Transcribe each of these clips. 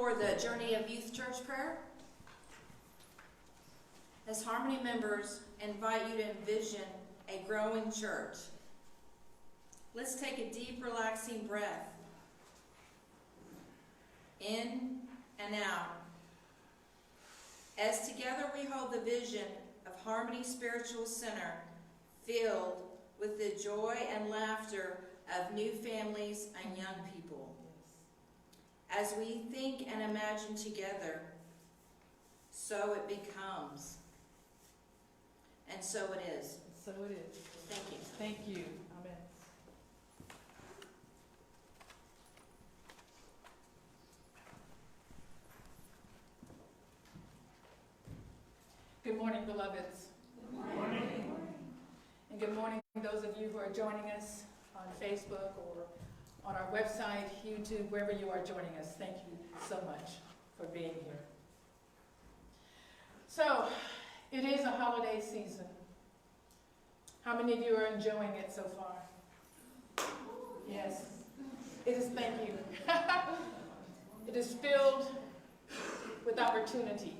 for the Journey of Youth Church prayer. As Harmony members, invite you to envision a growing church. Let's take a deep, relaxing breath. In and out. As together we hold the vision of Harmony Spiritual Center filled with the joy and laughter of new families and young people. As we think and imagine together, so it becomes. And so it is. So it is. Thank you. Thank you. Amen. Good morning, beloveds. Good morning. And good morning, those of you who are joining us on Facebook or on our website, YouTube, wherever you are joining us. Thank you so much for being here. So, it is a holiday season. How many of you are enjoying it so far? Yes. It is, thank you. It is filled with opportunity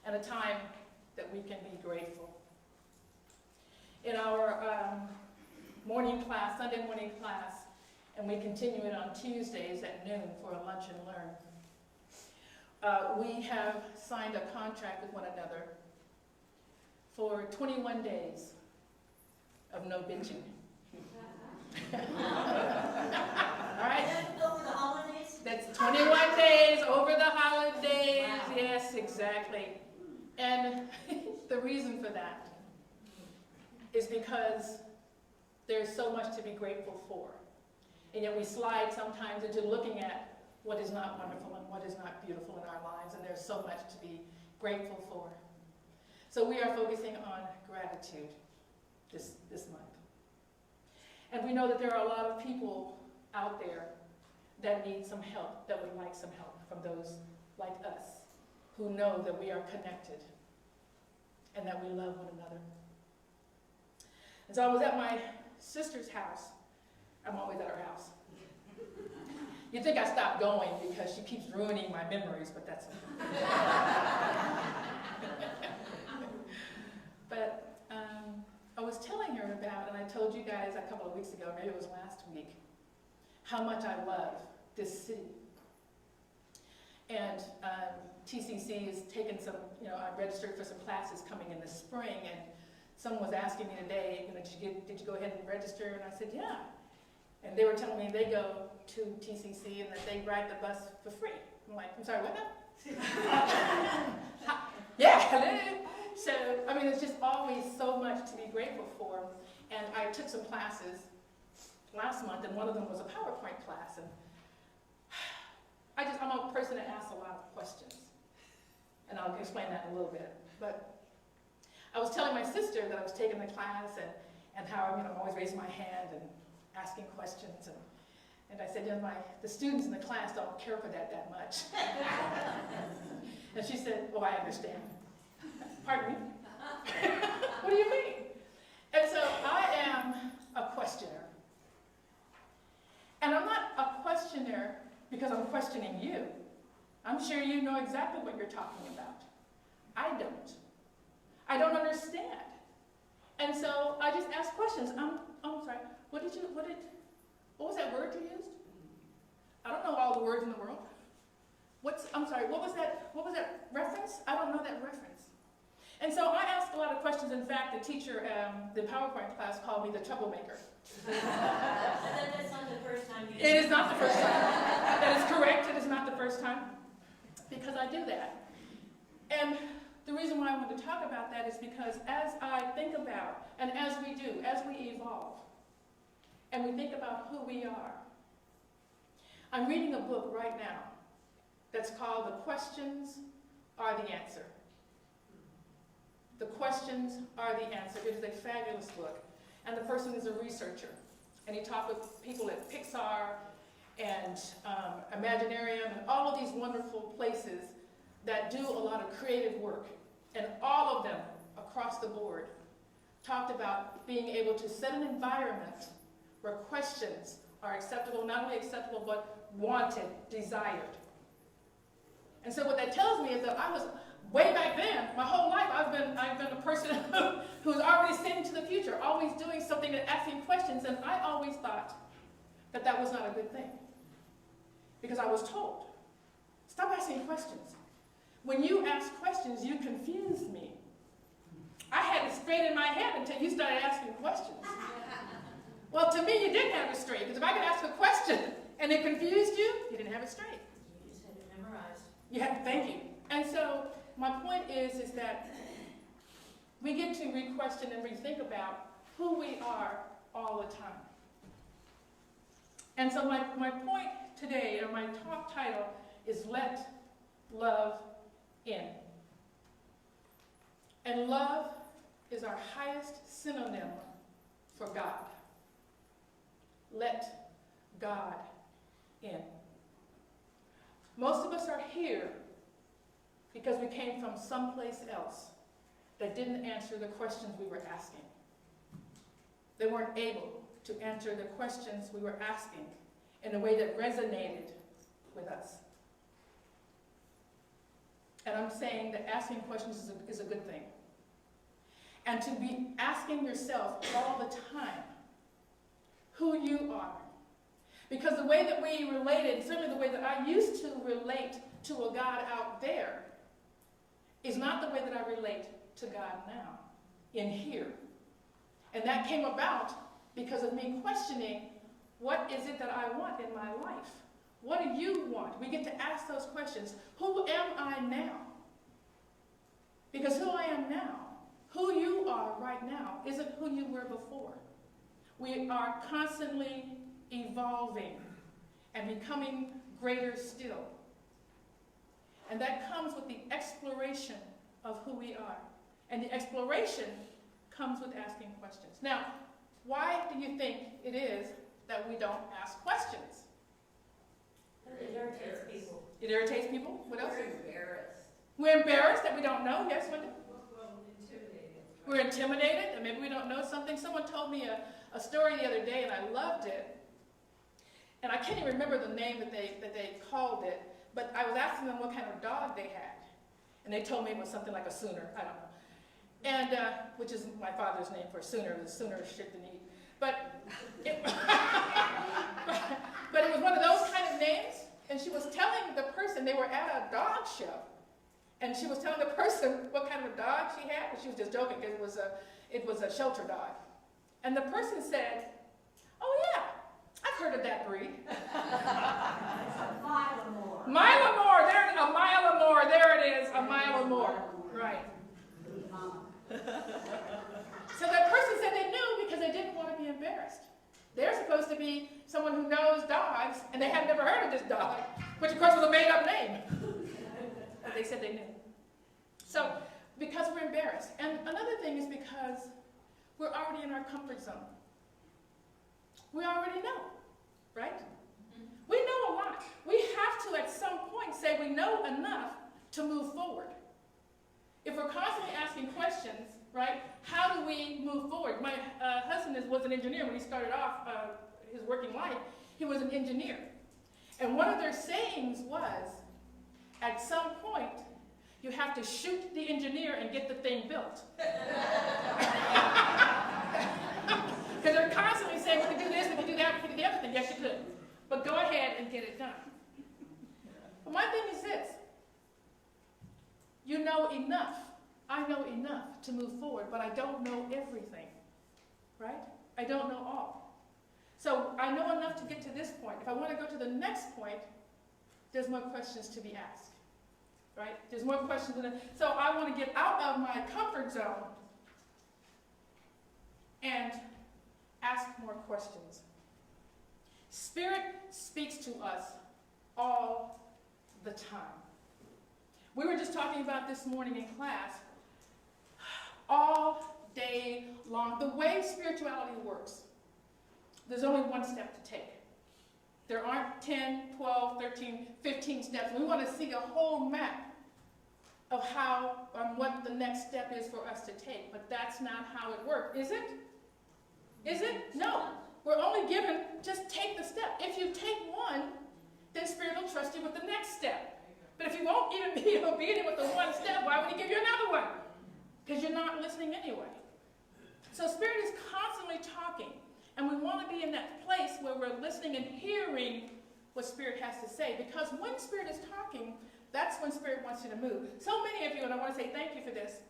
and a time that we can be grateful. In our morning class, Sunday morning class, and we continue it on Tuesdays at noon for a lunch and learn. We have signed a contract with one another for 21 days of no bitching. All right? Over the holidays? That's 21 days over the holidays. Wow. Yes, exactly. And the reason for that is because there's so much to be grateful for. And yet we slide sometimes into looking at what is not wonderful and what is not beautiful in our lives, and there's so much to be grateful for. So we are focusing on gratitude this month. And we know that there are a lot of people out there that need some help, that would like some help from those like us, who know that we are connected and that we love one another. And so I was at my sister's house. I'm always at her house. You'd think I stopped going because she keeps ruining my memories, but that's okay. But I was telling her about, and I told you guys a couple of weeks ago, maybe it was last week, how much I love this city. And TCC has taken some, I registered for some classes coming in the spring, and someone was asking me today, did you go ahead and register? And I said, yeah. And they were telling me they go to TCC and that they ride the bus for free. I'm like, I'm sorry, what now? Yeah, hello. So, there's just always so much to be grateful for. And I took some classes last month, and one of them was a PowerPoint class. And I'm a person that asks a lot of questions. And I'll explain that in a little bit. But I was telling my sister that I was taking the class and how I'm always raising my hand and asking questions. And I said, the students in the class don't care for that much. And she said, oh, I understand. Pardon me? What do you mean? And so I am a questioner. And I'm not a questioner because I'm questioning you. I'm sure you know exactly what you're talking about. I don't. I don't understand. And so I just ask questions. I'm sorry, what was that word you used? I don't know all the words in the world. What was that reference? I don't know that reference. And so I asked a lot of questions. In fact, the teacher, the PowerPoint class called me the troublemaker. That's not the first time you did. It is not the first time. That is correct. It is not the first time. Because I do that. And the reason why I want to talk about that is because as I think about, and as we do, as we evolve, and we think about who we are, I'm reading a book right now that's called The Questions Are the Answer. The Questions Are the Answer. It is a fabulous book. And the person is a researcher. And he talked with people at Pixar and Imaginarium and all of these wonderful places that do a lot of creative work. And all of them, across the board, talked about being able to set an environment where questions are acceptable, not only acceptable, but wanted, desired. And so what that tells me is that I was, way back then, my whole life, I've been a person who's already seeing to the future, always doing something and asking questions, and I always thought that that was not a good thing. Because I was told, stop asking questions. When you ask questions, you confuse me. I had it straight in my head until you started asking questions. Well, to me, you didn't have it straight, because if I could ask a question and it confused you, you didn't have it straight. You just had it memorized. You have to, thank you. And so my point is that we get to re-question and rethink about who we are all the time. And so my point today, or my talk title, is Let Love In. And love is our highest synonym for God. Let God in. Most of us are here because we came from someplace else that didn't answer the questions we were asking. They weren't able to answer the questions we were asking in a way that resonated with us. And I'm saying that asking questions is a good thing. And to be asking yourself all the time who you are. Because the way that we related, certainly the way that I used to relate to a God out there, is not the way that I relate to God now, in here. And that came about because of me questioning, what is it that I want in my life? What do you want? We get to ask those questions. Who am I now? Because who I am now, who you are right now, isn't who you were before. We are constantly evolving and becoming greater still. And that comes with the exploration of who we are. And the exploration comes with asking questions. Now, why do you think it is that we don't ask questions? It irritates people. It irritates people? What else? We're embarrassed. We're embarrassed that we don't know. Yes, Wendy? Well, intimidated. We're intimidated, and maybe we don't know something. Someone told me a story the other day, and I loved it. And I can't even remember the name that they called it, but I was asking them what kind of dog they had. And they told me it was something like a Sooner. I don't know. And, which is my father's name for Sooner. The Sooner shit than eat. But it, but it was one of those kind of names. And she was telling the person, they were at a dog show. And she was telling the person what kind of a dog she had. But she was just joking because it was a shelter dog. And the person said, "Oh yeah, I've heard of that breed." Mile Mile-a-more, there, a mile-a-more, there it is, a mile-a-more, right. So that person said they knew because they didn't want to be embarrassed. They're supposed to be someone who knows dogs, and they had never heard of this dog, which of course was a made-up name. But they said they knew. So, because we're embarrassed. And another thing is because we're already in our comfort zone. We already know, right? We know a lot. We have to, at some point, say we know enough to move forward. If we're constantly asking questions, right, how do we move forward? My husband was an engineer when he started off his working life. He was an engineer. And one of their sayings was, at some point, you have to shoot the engineer and get the thing built. Because they're constantly saying, we can do this, we can do that, we can do the other thing. Yes, you could. But go ahead and get it done. But my thing is this. You know enough. I know enough to move forward, but I don't know everything. Right? I don't know all. So I know enough to get to this point. If I want to go to the next point, there's more questions to be asked. Right? There's more questions. So I want to get out of my comfort zone and ask more questions. Spirit speaks to us all the time. We were just talking about this morning in class, all day long. The way spirituality works, there's only one step to take. There aren't 10, 12, 13, 15 steps. We want to see a whole map of how, what the next step is for us to take. But that's not how it works, is it? Is it? No. We're only given, just take the step. If you take one, then Spirit will trust you with the next step. But if you won't even be obedient with the one step, why would he give you another one? Because you're not listening anyway. So Spirit is constantly talking. And we want to be in that place where we're listening and hearing what Spirit has to say. Because when Spirit is talking, that's when Spirit wants you to move. So many of you, and I want to say thank you for this,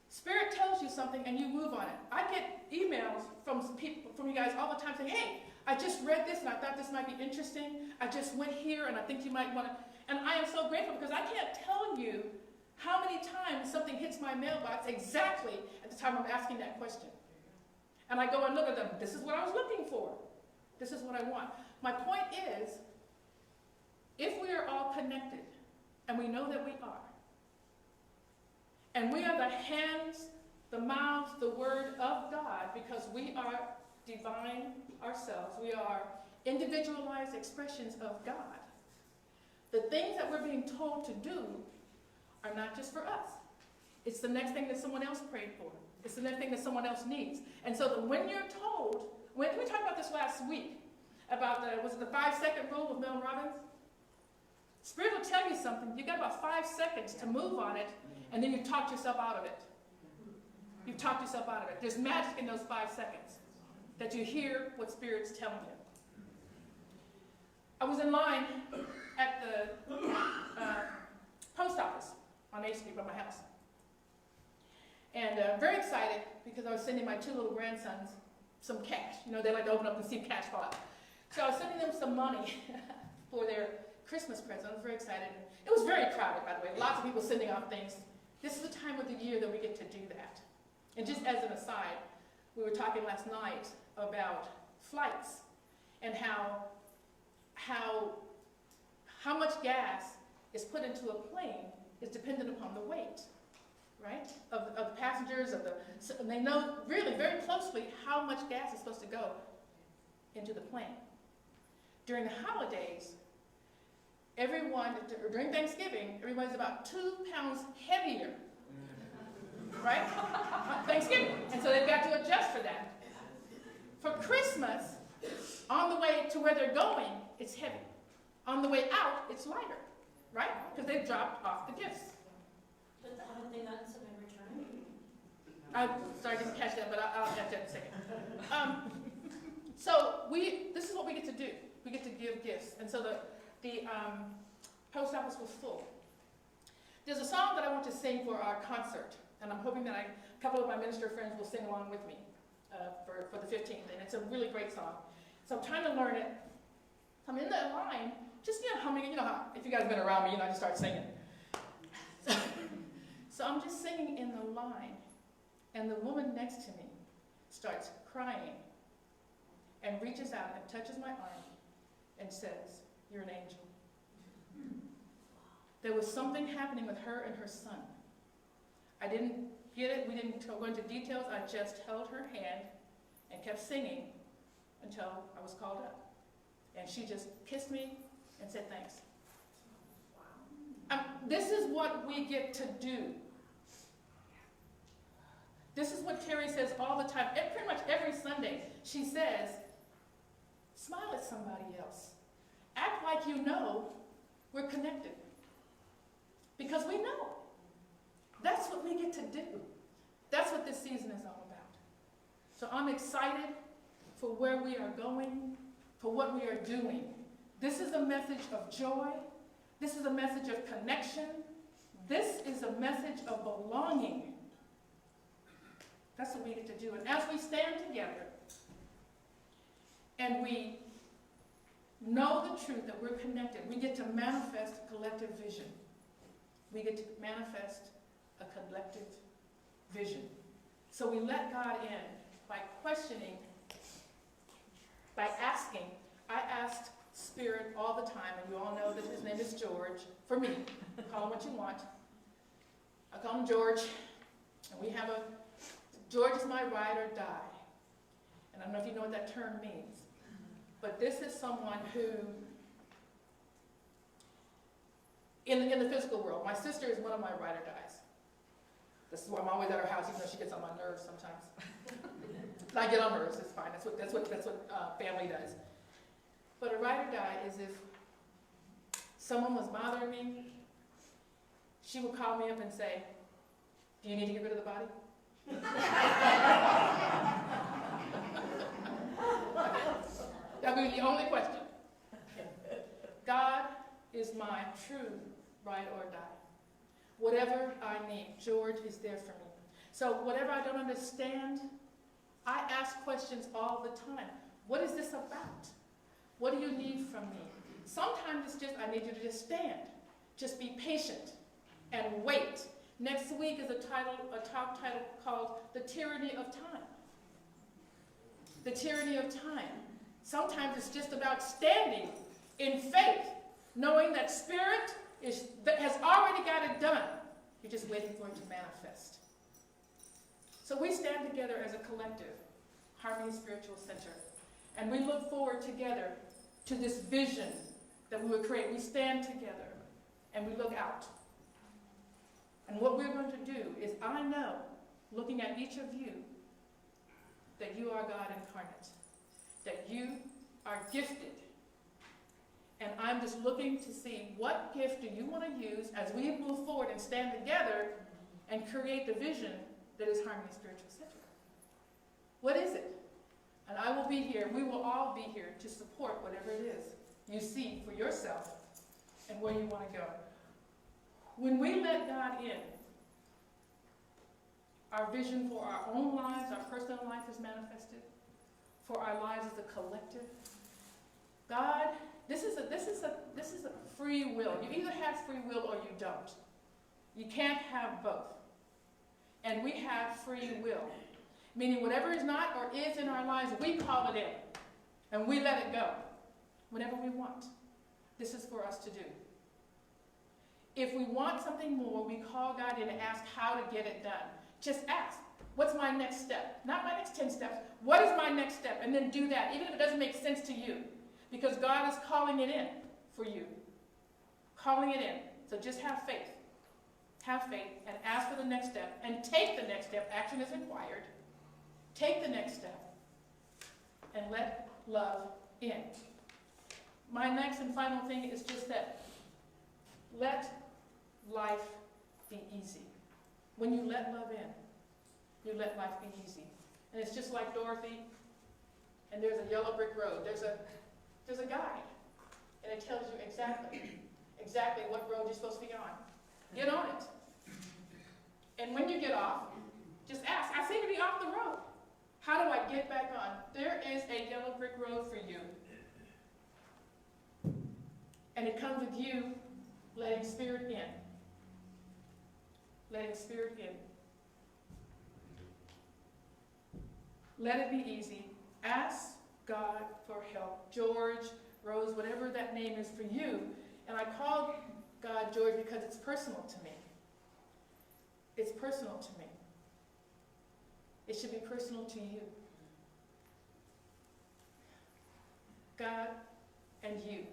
Spirit tells you something and you move on it. I get emails from people, from you guys all the time saying, hey, I just read this and I thought this might be interesting. I just went here and I think you might want to. And I am so grateful because I can't tell you how many times something hits my mailbox exactly at the time I'm asking that question. And I go and look at them. This is what I was looking for. This is what I want. My point is, if we are all connected, and we know that we are, and we are the hands, the mouths, the word of God, because we are divine ourselves, we are individualized expressions of God, the things that we're being told to do are not just for us. It's the next thing that someone else prayed for. It's the next thing that someone else needs. And so that when you're told, we talked about this last week, about the 5-second rule of Mel Robbins? Spirit will tell you something. You've got about 5 seconds to move on it, and then you talked yourself out of it. You've talked yourself out of it. There's magic in those 5 seconds that you hear what Spirit's telling you. I was in line at the post office on 8th Street by my house. And very excited because I was sending my 2 little grandsons some cash. You know, they like to open up and see cash fall out. So I was sending them some money for their Christmas present. I was very excited. It was very crowded, by the way. Lots of people sending off things. This is the time of the year that we get to do that. And just as an aside, we were talking last night about flights and how much gas is put into a plane is dependent upon the weight, right, of the passengers, and they know really very closely how much gas is supposed to go into the plane. During the holidays, during Thanksgiving, everyone's about 2 pounds heavier, right? Thanksgiving. And so they've got to adjust for that. For Christmas, on the way to where they're going, it's heavy. On the way out, it's lighter, right? Because they've dropped off the gifts. But haven't they gotten some in return? I'm sorry, I didn't catch that, but I'll catch that in a second. So this is what we get to do. We get to give gifts. And so the post office was full. There's a song that I want to sing for our concert, and I'm hoping that a couple of my minister friends will sing along with me for the 15th, and it's a really great song. So I'm trying to learn it. I'm in that line, just humming. If you guys have been around me, I just start singing. So I'm just singing in the line, and the woman next to me starts crying and reaches out and touches my arm and says, "You're an angel." There was something happening with her and her son. I didn't get it. We didn't go into details. I just held her hand and kept singing until I was called up. And she just kissed me and said thanks. This is what we get to do. This is what Terry says all the time. Pretty much every Sunday, she says, smile at somebody else. Act like you know we're connected. Because we know. That's what we get to do. That's what this season is all about. So I'm excited for where we are going, for what we are doing. This is a message of joy. This is a message of connection. This is a message of belonging. That's what we get to do. And as we stand together and we know the truth that we're connected, we get to manifest collective vision. We get to manifest a collective vision. So we let God in by questioning, by asking. I asked Spirit all the time, and you all know that his name is George. For me, call him what you want. I call him George, and we have George is my ride or die. And I don't know if you know what that term means, but this is someone who, in the physical world, my sister is one of my ride or dies. This is why I'm always at her house, even though she gets on my nerves sometimes. I get on hers, it's fine. That's what family does. But a ride or die is if someone was bothering me, she would call me up and say, do you need to get rid of the body? That would be the only question. God is my true ride or die. Whatever I need, George is there for me. So whatever I don't understand, I ask questions all the time. What is this about? What do you need from me? Sometimes it's just, I need you to just stand. Just be patient and wait. Next week is a talk title called The Tyranny of Time. The Tyranny of Time. Sometimes it's just about standing in faith, knowing that Spirit has already got it done. You're just waiting for it to manifest. So we stand together as a collective, Harmony Spiritual Center, and we look forward together to this vision that we would create. We stand together and we look out. And what we're going to do is, I know, looking at each of you, that you are God incarnate, that you are gifted. And I'm just looking to see what gift do you want to use as we move forward and stand together and create the vision that is Harmony Spiritual Center. What is it? And I will be here, we will all be here to support whatever it is you see for yourself and where you want to go. When we let God in, our vision for our own lives, our personal life is manifested, for our lives as a collective. God, this is a free will. You either have free will or you don't. You can't have both. And we have free will, meaning whatever is not or is in our lives, we call it in, and we let it go whenever we want. This is for us to do. If we want something more, we call God in and ask how to get it done. Just ask, what's my next step? Not my next 10 steps. What is my next step? And then do that, even if it doesn't make sense to you, because God is calling it in for you. Calling it in. So just have faith. Have faith and ask for the next step and take the next step. Action is required. Take the next step and let love in. My next and final thing is just that let life be easy. When you let love in, you let life be easy. And it's just like Dorothy, and there's a yellow brick road. There's a guide, and it tells you exactly what road you're supposed to be on. Get on it. And when you get off, just ask, I seem to be off the road. How do I get back on? There is a yellow brick road for you. And it comes with you letting Spirit in. Letting Spirit in. Let it be easy. Ask God for help. George, Rose, whatever that name is for you. And I called God George because it's personal to me. It's personal to me. It should be personal to you. God and you.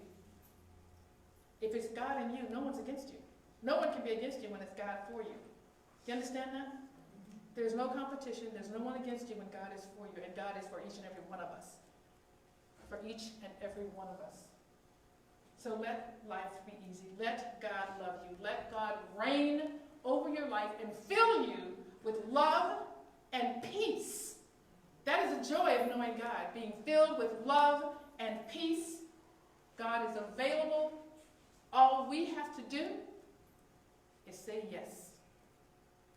If it's God and you, no one's against you. No one can be against you when it's God for you. Do you understand that? There's no competition. There's no one against you when God is for you. And God is for each and every one of us. For each and every one of us. So let life be easy. Let God love you. Let God reign over your life and fill you with love and peace. That is the joy of knowing God, being filled with love and peace. God is available. All we have to do is say yes.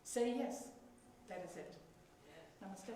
Say yes. That is it. Namaste.